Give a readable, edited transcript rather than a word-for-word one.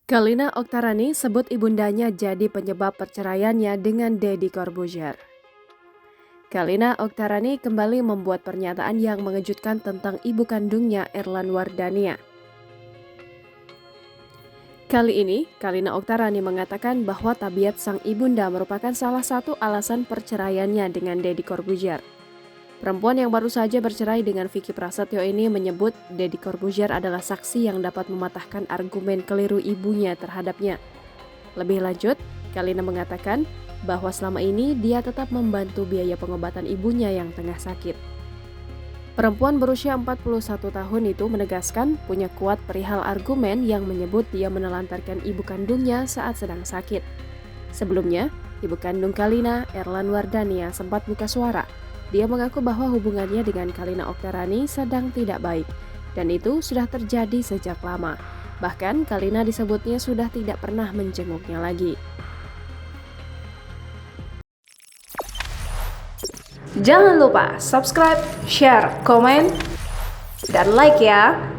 Kalina Oktarani sebut ibundanya jadi penyebab perceraiannya dengan Deddy Corbuzier. Kalina Oktarani kembali membuat pernyataan yang mengejutkan tentang ibu kandungnya Erlan Wardania. Kali ini, Kalina Oktarani mengatakan bahwa tabiat sang ibunda merupakan salah satu alasan perceraiannya dengan Deddy Corbuzier. Perempuan yang baru saja bercerai dengan Vicky Prasetyo ini menyebut Deddy Corbuzier adalah saksi yang dapat mematahkan argumen keliru ibunya terhadapnya. Lebih lanjut, Kalina mengatakan bahwa selama ini dia tetap membantu biaya pengobatan ibunya yang tengah sakit. Perempuan berusia 41 tahun itu menegaskan punya kuat perihal argumen yang menyebut dia menelantarkan ibu kandungnya saat sedang sakit. Sebelumnya, ibu kandung Kalina, Erlan Wardania, sempat buka suara. Dia mengaku bahwa hubungannya dengan Kalina Oktarani sedang tidak baik, dan itu sudah terjadi sejak lama. Bahkan Kalina disebutnya sudah tidak pernah menjenguknya lagi. Jangan lupa subscribe, share, komen, dan like ya!